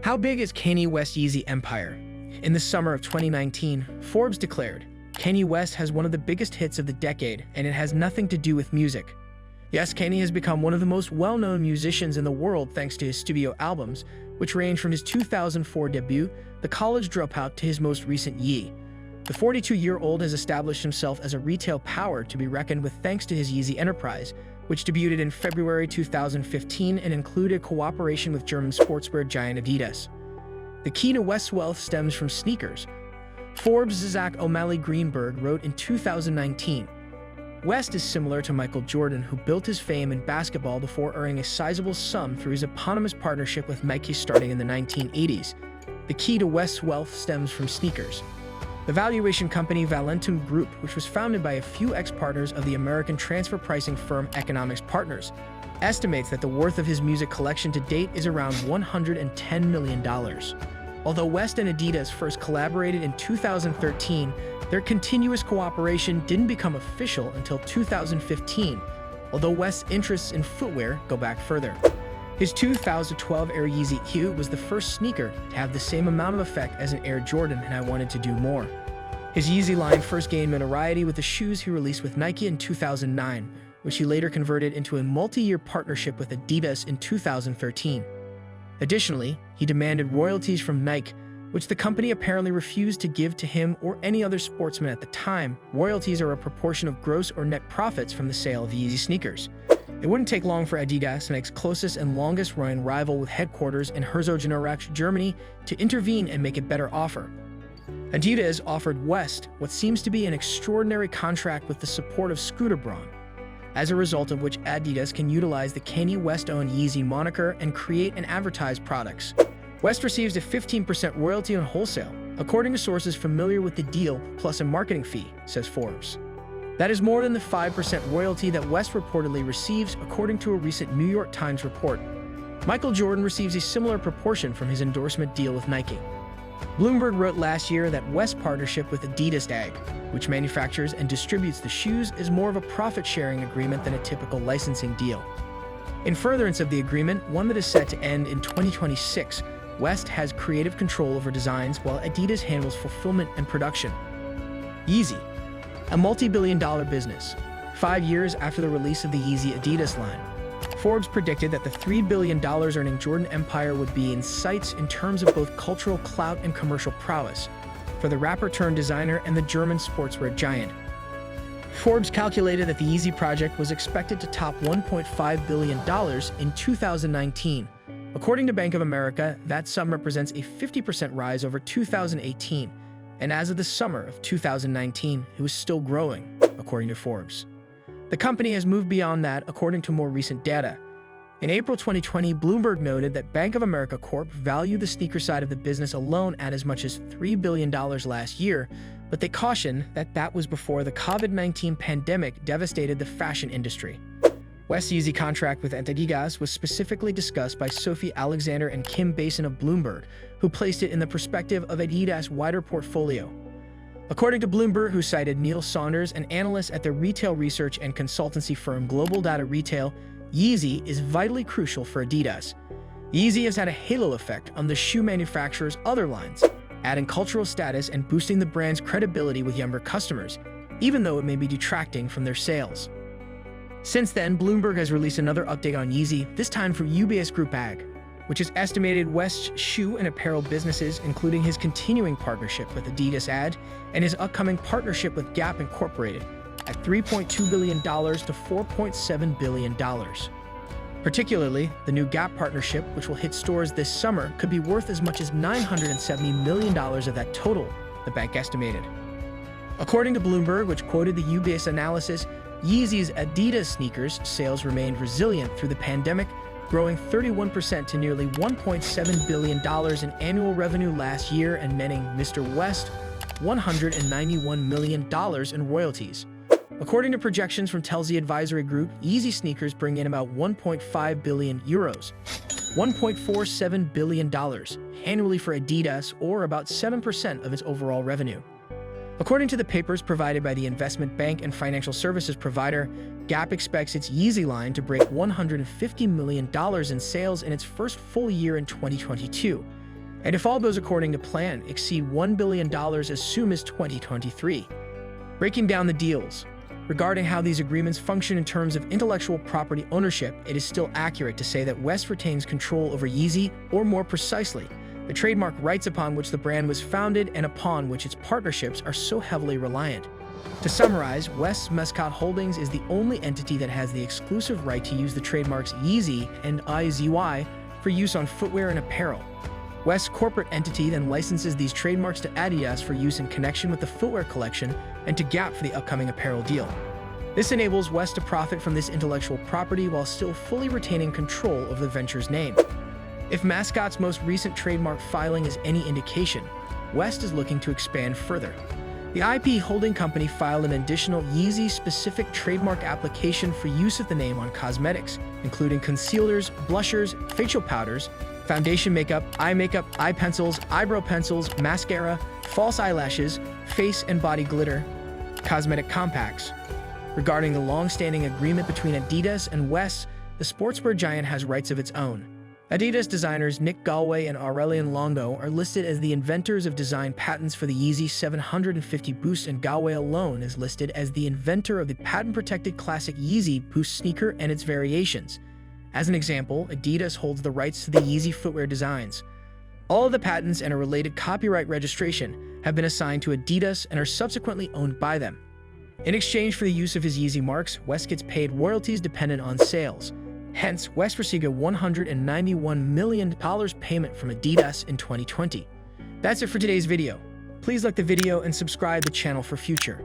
How big is Kanye West's Yeezy empire? In the summer of 2019, Forbes declared, Kanye West has one of the biggest hits of the decade, and it has nothing to do with music. Yes, Kanye has become one of the most well-known musicians in the world thanks to his studio albums, which range from his 2004 debut, The College Dropout, to his most recent Yeezy. The 42-year-old has established himself as a retail power to be reckoned with thanks to his Yeezy enterprise, which debuted in February 2015 and included cooperation with German sportswear giant Adidas. The key to West's wealth stems from sneakers. Forbes' Zach O'Malley Greenberg wrote in 2019, West is similar to Michael Jordan, who built his fame in basketball before earning a sizable sum through his eponymous partnership with Nike starting in the 1980s. The key to West's wealth stems from sneakers. The valuation company Valentum Group, which was founded by a few ex-partners of the American transfer pricing firm Economics Partners, estimates that the worth of his music collection to date is around $110 million. Although West and Adidas first collaborated in 2013, their continuous cooperation didn't become official until 2015, although West's interests in footwear go back further. His 2012 Air Yeezy Q was the first sneaker to have the same amount of effect as an Air Jordan, and I wanted to do more. His Yeezy line first gained notoriety with the shoes he released with Nike in 2009, which he later converted into a multi-year partnership with Adidas in 2013. Additionally, he demanded royalties from Nike, which the company apparently refused to give to him or any other sportsman at the time. Royalties are a proportion of gross or net profits from the sale of Yeezy sneakers. It wouldn't take long for Adidas, Nike's closest and longest-running rival with headquarters in Herzogenaurach, Germany, to intervene and make a better offer. Adidas offered West what seems to be an extraordinary contract with the support of Scooter Braun, as a result of which Adidas can utilize the Kanye West-owned Yeezy moniker and create and advertise products. West receives a 15% royalty on wholesale, according to sources familiar with the deal, plus a marketing fee, says Forbes. That is more than the 5% royalty that West reportedly receives, according to a recent New York Times report. Michael Jordan receives a similar proportion from his endorsement deal with Nike. Bloomberg wrote last year that West's partnership with Adidas AG, which manufactures and distributes the shoes, is more of a profit-sharing agreement than a typical licensing deal. In furtherance of the agreement, one that is set to end in 2026, West has creative control over designs while Adidas handles fulfillment and production. Yeezy, a multi-billion-dollar business. 5 years after the release of the Yeezy Adidas line, Forbes predicted that the $3 billion earning Jordan empire would be in sights in terms of both cultural clout and commercial prowess for the rapper-turned-designer and the German sportswear giant. Forbes calculated that the Yeezy project was expected to top $1.5 billion in 2019. According to Bank of America, that sum represents a 50% rise over 2018, and as of the summer of 2019, it was still growing, according to Forbes. The company has moved beyond that, according to more recent data. In April 2020, Bloomberg noted that Bank of America Corp valued the sneaker side of the business alone at as much as $3 billion last year, but they cautioned that that was before the COVID-19 pandemic devastated the fashion industry. West's Yeezy contract with Adidas was specifically discussed by Sophie Alexander and Kim Basin of Bloomberg, who placed it in the perspective of Adidas' wider portfolio. According to Bloomberg, who cited Neil Saunders, an analyst at the retail research and consultancy firm Global Data Retail, Yeezy is vitally crucial for Adidas. Yeezy has had a halo effect on the shoe manufacturer's other lines, adding cultural status and boosting the brand's credibility with younger customers, even though it may be detracting from their sales. Since then, Bloomberg has released another update on Yeezy, this time from UBS Group AG, which has estimated West's shoe and apparel businesses, including his continuing partnership with Adidas AG and his upcoming partnership with Gap Incorporated, at $3.2 billion to $4.7 billion. Particularly, the new Gap partnership, which will hit stores this summer, could be worth as much as $970 million of that total, the bank estimated. According to Bloomberg, which quoted the UBS analysis, Yeezy's Adidas sneakers sales remained resilient through the pandemic, growing 31% to nearly $1.7 billion in annual revenue last year and netting Mr. West $191 million in royalties. According to projections from Telsey Advisory Group, Yeezy sneakers bring in about 1.5 billion euros, $1.47 billion annually for Adidas, or about 7% of its overall revenue. According to the papers provided by the investment bank and financial services provider, Gap expects its Yeezy line to break $150 million in sales in its first full year in 2022, and if all goes according to plan, exceed $1 billion as soon as 2023. Breaking down the deals. Regarding how these agreements function in terms of intellectual property ownership, it is still accurate to say that West retains control over Yeezy, or more precisely, the trademark rights upon which the brand was founded and upon which its partnerships are so heavily reliant. To summarize, West's Mascot Holdings is the only entity that has the exclusive right to use the trademarks Yeezy and IZY for use on footwear and apparel. West's corporate entity then licenses these trademarks to Adidas for use in connection with the footwear collection and to Gap for the upcoming apparel deal. This enables West to profit from this intellectual property while still fully retaining control of the venture's name. If Mascot's most recent trademark filing is any indication, West is looking to expand further. The IP holding company filed an additional Yeezy-specific trademark application for use of the name on cosmetics, including concealers, blushers, facial powders, foundation makeup, eye pencils, eyebrow pencils, mascara, false eyelashes, face and body glitter, cosmetic compacts. Regarding the long-standing agreement between Adidas and West, the sportswear giant has rights of its own. Adidas designers Nick Galway and Aurelien Longo are listed as the inventors of design patents for the Yeezy 750 Boost, and Galway alone is listed as the inventor of the patent-protected classic Yeezy Boost sneaker and its variations. As an example, Adidas holds the rights to the Yeezy footwear designs. All of the patents and a related copyright registration have been assigned to Adidas and are subsequently owned by them. In exchange for the use of his Yeezy marks, West gets paid royalties dependent on sales. Hence, West received a $191 million payment from Adidas in 2020. That's it for today's video. Please like the video and subscribe to the channel for future